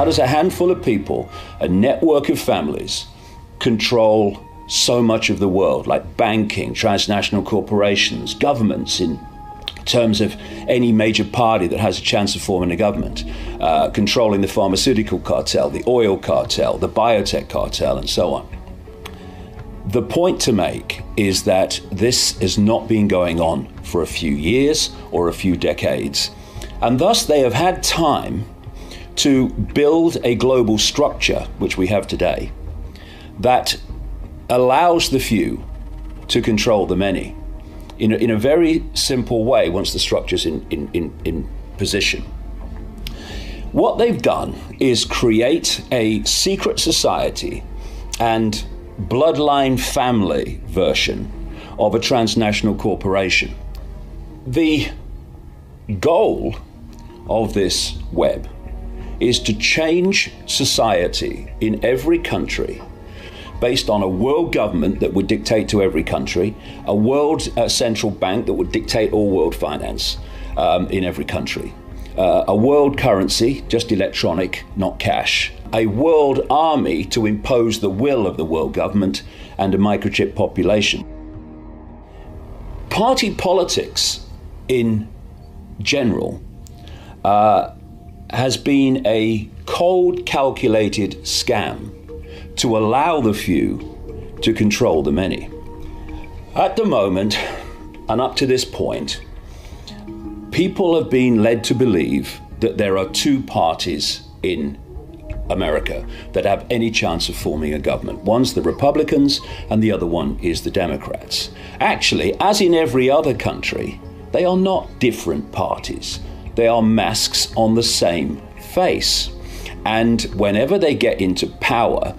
How does a handful of people, a network of families, control so much of the world, like banking, transnational corporations, governments, in terms of any major party that has a chance of forming a government, controlling the pharmaceutical cartel, the oil cartel, the biotech cartel, and so on? The point to make is that this has not been going on for a few years or a few decades, and thus they have had time to build a global structure, which we have today, that allows the few to control the many in a very simple way once the structure's in position. What they've done is create a secret society and bloodline family version of a transnational corporation. The goal of this web is to change society in every country based on a world government that would dictate to every country, a world central bank that would dictate all world finance in every country, a world currency, just electronic, not cash, a world army to impose the will of the world government, and a microchip population. Party politics in general has been a cold, calculated scam to allow the few to control the many. At the moment, and up to this point, people have been led to believe that there are two parties in America that have any chance of forming a government. One's the Republicans and the other one is the Democrats. Actually, as in every other country, they are not different parties. They are masks on the same face. And whenever they get into power,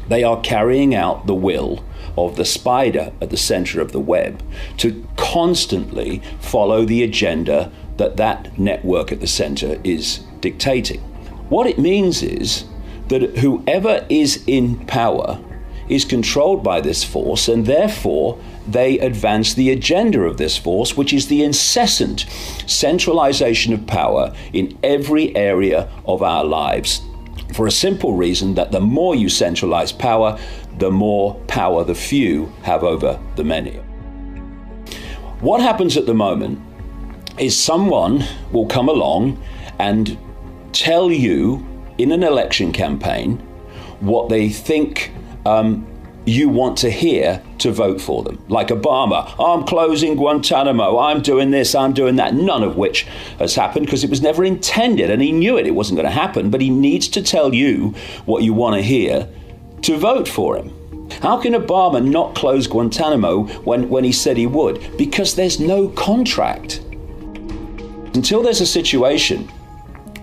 they are carrying out the will of the spider at the center of the web to constantly follow the agenda that that network at the center is dictating. What it means is that whoever is in power is controlled by this force, and therefore they advance the agenda of this force, which is the incessant centralization of power in every area of our lives, for a simple reason that the more you centralize power, the more power the few have over the many. What happens at the moment is someone will come along and tell you in an election campaign what they think you want to hear to vote for them. Like Obama, I'm closing Guantanamo, I'm doing this, I'm doing that, none of which has happened because it was never intended, and he knew it wasn't going to happen, but he needs to tell you what you want to hear to vote for him. How can Obama not close Guantanamo when he said he would? Because there's no contract. Until there's a situation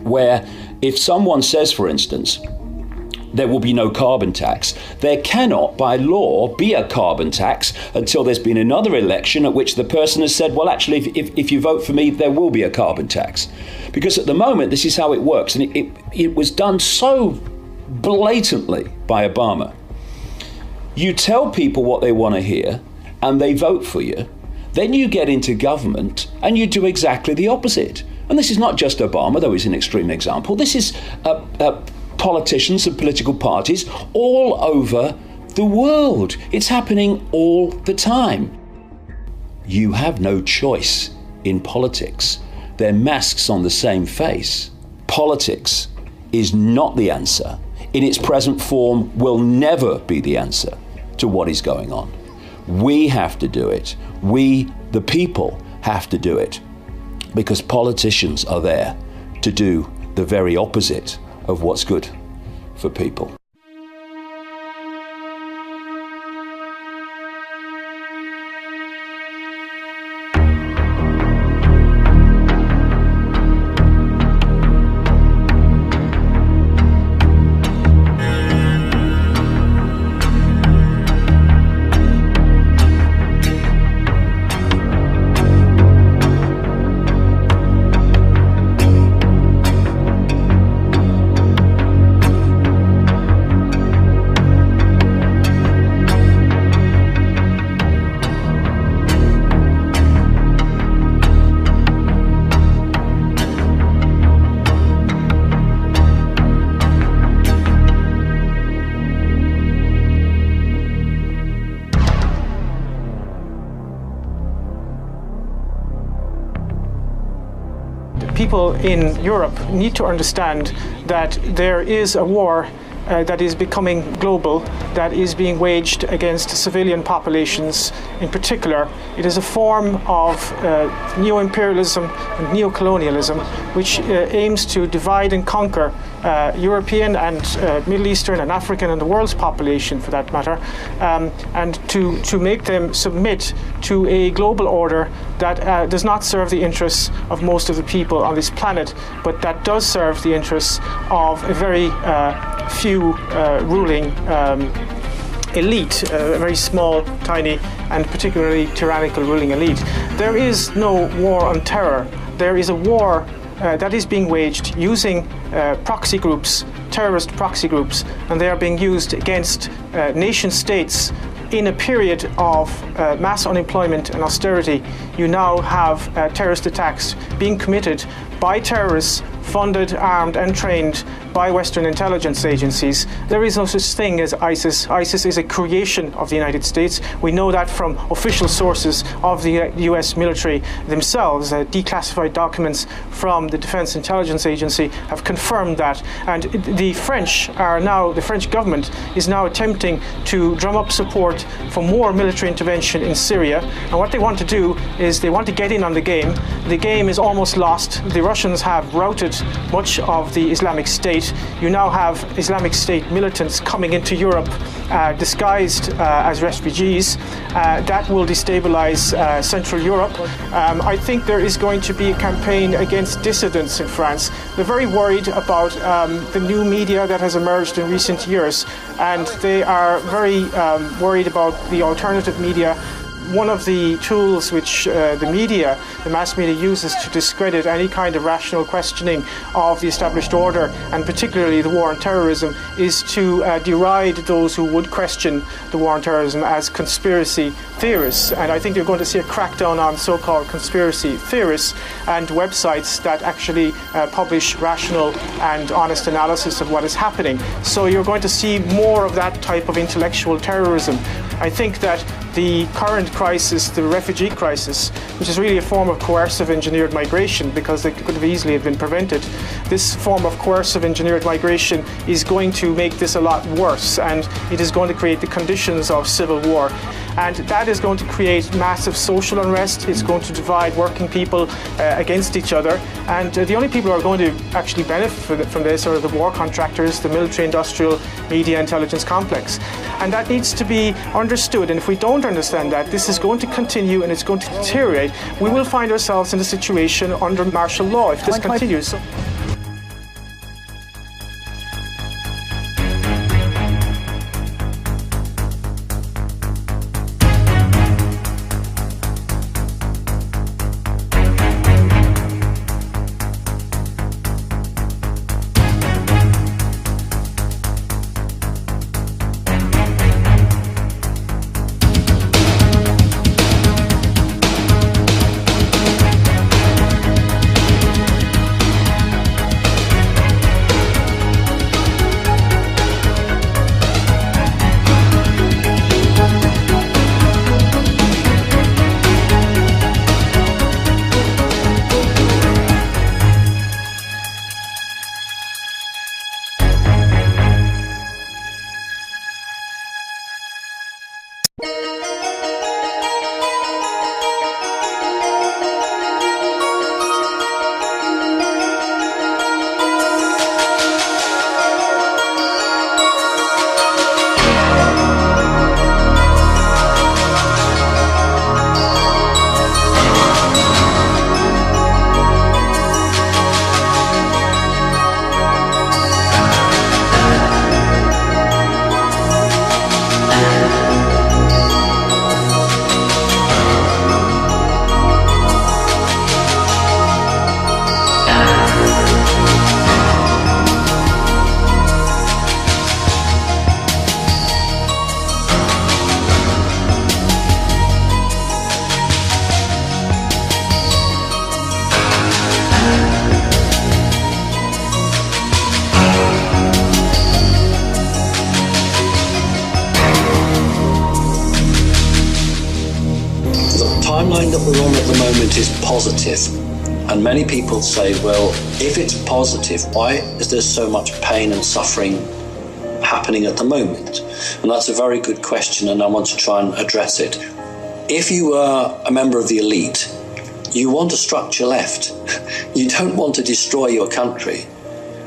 where if someone says, for instance, there will be no carbon tax, there cannot, by law, be a carbon tax until there's been another election at which the person has said, well, actually, if you vote for me, there will be a carbon tax. Because at the moment, this is how it works. And it was done so blatantly by Obama. You tell people what they want to hear, and they vote for you. Then you get into government and you do exactly the opposite. And this is not just Obama, though he's an extreme example. This is politicians and political parties all over the world. It's happening all the time. You have no choice in politics. They're masks on the same face. Politics is not the answer. In its present form, will never be the answer to what is going on. We have to do it. We, the people, have to do it, because politicians are there to do the very opposite of what's good for people. People in Europe need to understand that there is a war that is becoming global, that is being waged against civilian populations in particular. It is a form of neo-imperialism and neo-colonialism which aims to divide and conquer European and Middle Eastern and African and the world's population, for that matter, and to make them submit to a global order that does not serve the interests of most of the people on this planet, but that does serve the interests of a very few ruling elite, a very small, tiny, and particularly tyrannical ruling elite. There is no war on terror. There is a war that is being waged using proxy groups, terrorist proxy groups, and they are being used against nation states. In a period of mass unemployment and austerity, you now have terrorist attacks being committed by terrorists funded, armed and trained by Western intelligence agencies. There is no such thing as ISIS. ISIS is a creation of the United States. We know that from official sources of the US military themselves. Declassified documents from the Defense Intelligence Agency have confirmed that. And the French government is now attempting to drum up support for more military intervention in Syria. And what they want to do is they want to get in on the game. The game is almost lost. The Russians have routed much of the Islamic State. You now have Islamic State militants coming into Europe disguised as refugees. That will destabilize Central Europe. I think there is going to be a campaign against dissidents in France. They're very worried about the new media that has emerged in recent years, and they are very worried about the alternative media. One of the tools which the mass media uses to discredit any kind of rational questioning of the established order, and particularly the war on terrorism, is to deride those who would question the war on terrorism as conspiracy theorists. And I think you're going to see a crackdown on so-called conspiracy theorists and websites that actually publish rational and honest analysis of what is happening. So you're going to see more of that type of intellectual terrorism. I think that the current crisis, the refugee crisis, which is really a form of coercive engineered migration because it could have easily have been prevented, this form of coercive engineered migration is going to make this a lot worse, and it is going to create the conditions of civil war. And that is going to create massive social unrest. It's going to divide working people against each other. And the only people who are going to actually benefit from this are the war contractors, the military, industrial, media, intelligence complex. And that needs to be understood. And if we don't understand that, this is going to continue and it's going to deteriorate. We will find ourselves in a situation under martial law if this continues. timeline that we're on at the moment is positive. And many people say, well, if it's positive, why is there so much pain and suffering happening at the moment? And that's a very good question, and I want to try and address it. If you are a member of the elite, you want a structure left. You don't want to destroy your country.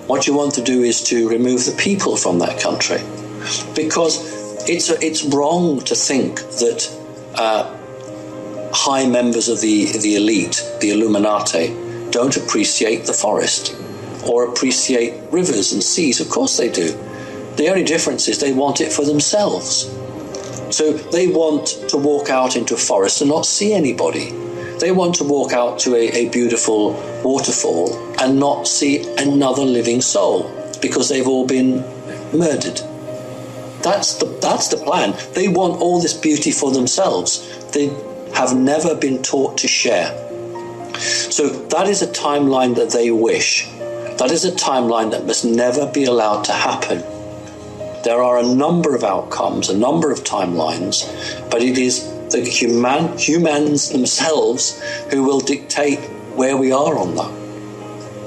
What you want to do is to remove the people from that country, because it's wrong to think that high members of the elite, the Illuminati, don't appreciate the forest or appreciate rivers and seas. Of course they do. The only difference is they want it for themselves. So they want to walk out into a forest and not see anybody. They want to walk out to a beautiful waterfall and not see another living soul, because they've all been murdered. That's the plan. They want all this beauty for themselves. They have never been taught to share. So that is a timeline that they wish. That is a timeline that must never be allowed to happen. There are a number of outcomes, a number of timelines, but it is the humans themselves who will dictate where we are on that.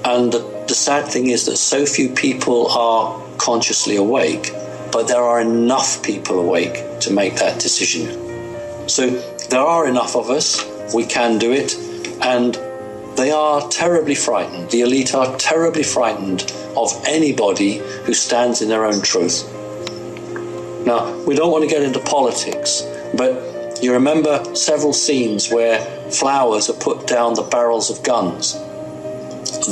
And the sad thing is that so few people are consciously awake, but there are enough people awake to make that decision. So there are enough of us, we can do it, and they are terribly frightened. The elite are terribly frightened of anybody who stands in their own truth. Now, we don't want to get into politics, but you remember several scenes where flowers are put down the barrels of guns.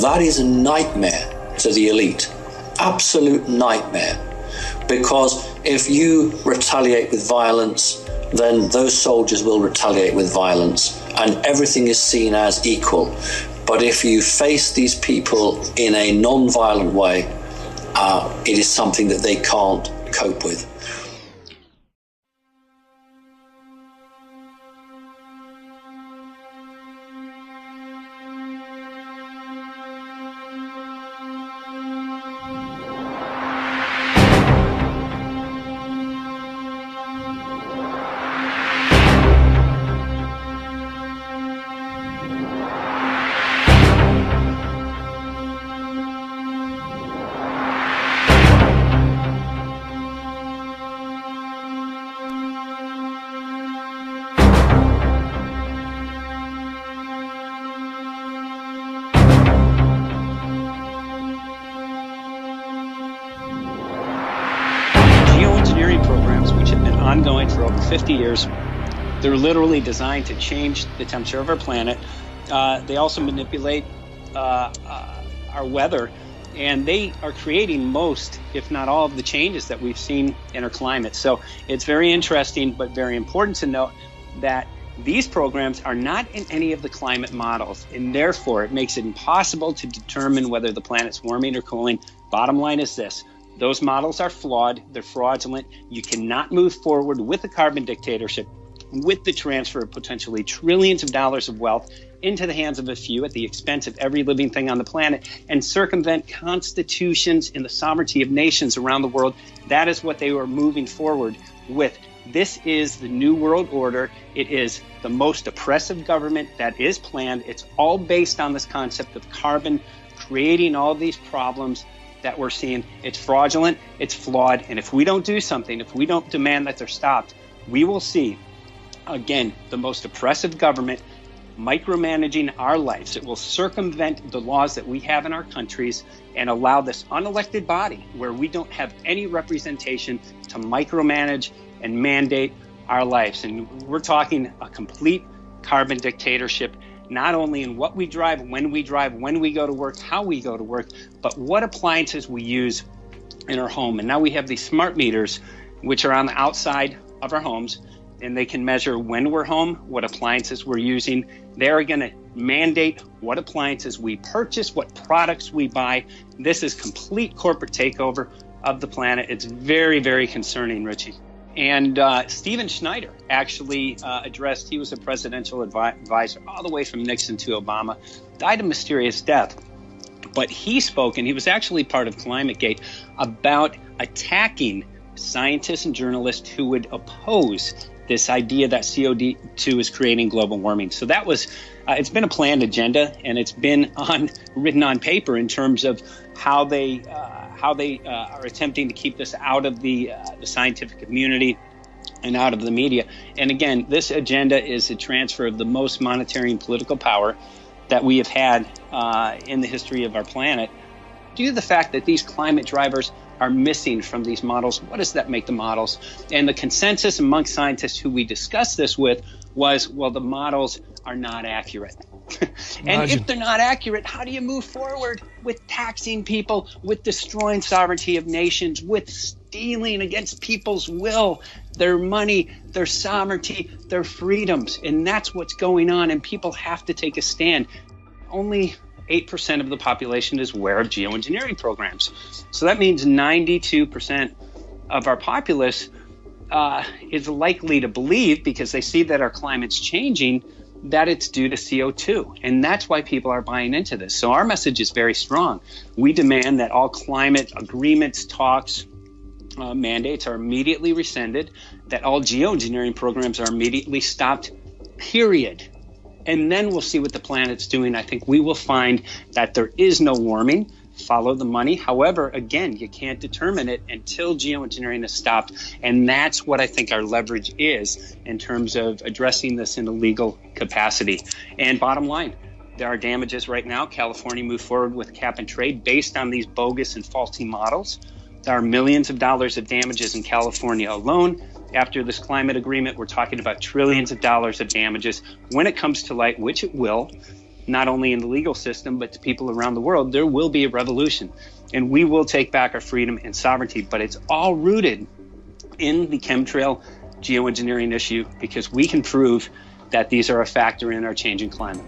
That is a nightmare to the elite, absolute nightmare, because if you retaliate with violence, then those soldiers will retaliate with violence, and everything is seen as equal. But if you face these people in a non-violent way, it is something that they can't cope with. Ongoing for over 50 years. They're literally designed to change the temperature of our planet. They also manipulate our weather, and they are creating most, if not all, of the changes that we've seen in our climate. So it's very interesting, but very important to note that these programs are not in any of the climate models, and therefore it makes it impossible to determine whether the planet's warming or cooling. Bottom line is this: those models are flawed, they're fraudulent. You cannot move forward with the carbon dictatorship, with the transfer of potentially trillions of dollars of wealth into the hands of a few at the expense of every living thing on the planet, and circumvent constitutions and the sovereignty of nations around the world. That is what they were moving forward with. This is the New World Order. It is the most oppressive government that is planned. It's all based on this concept of carbon, creating all these problems that we're seeing. It's fraudulent, it's flawed, and if we don't do something, if we don't demand that they're stopped, we will see, again, the most oppressive government micromanaging our lives. It will circumvent the laws that we have in our countries and allow this unelected body, where we don't have any representation, to micromanage and mandate our lives. And we're talking a complete carbon dictatorship, not only in what we drive, when we go to work, how we go to work, but what appliances we use in our home. And now we have these smart meters, which are on the outside of our homes, and they can measure when we're home, what appliances we're using. They're going to mandate what appliances we purchase, what products we buy. This is complete corporate takeover of the planet. It's very, very concerning, Richie. And Stephen Schneider actually addressed, he was a presidential advisor all the way from Nixon to Obama, died a mysterious death. But he spoke, and he was actually part of ClimateGate, about attacking scientists and journalists who would oppose this idea that CO2 is creating global warming. So that was, it's been a planned agenda, and it's been written on paper in terms of how they are attempting to keep this out of the scientific community and out of the media. And again, this agenda is a transfer of the most monetary and political power that we have had in the history of our planet, due to the fact that these climate drivers are missing from these models. What does that make the models? And the consensus amongst scientists who we discussed this with was, well, the models are not accurate. And if they're not accurate, how do you move forward with taxing people, with destroying sovereignty of nations, with stealing against people's will, their money, their sovereignty, their freedoms? And that's what's going on, and people have to take a stand. Only 8% of the population is aware of geoengineering programs. So that means 92% of our populace is likely to believe, because they see that our climate's changing, that it's due to CO2. And that's why people are buying into this. So our message is very strong. We demand that all climate agreements, talks, mandates are immediately rescinded, that all geoengineering programs are immediately stopped, period. And then we'll see what the planet's doing. I think we will find that there is no warming. Follow the money. However, again, you can't determine it until geoengineering is stopped. And that's what I think our leverage is in terms of addressing this in a legal capacity. And bottom line, there are damages right now. California moved forward with cap and trade based on these bogus and faulty models. There are millions of dollars of damages in California alone. After this climate agreement, we're talking about trillions of dollars of damages. When it comes to light, which it will, not only in the legal system, but to people around the world, there will be a revolution. And we will take back our freedom and sovereignty. But it's all rooted in the chemtrail geoengineering issue, because we can prove that these are a factor in our changing climate.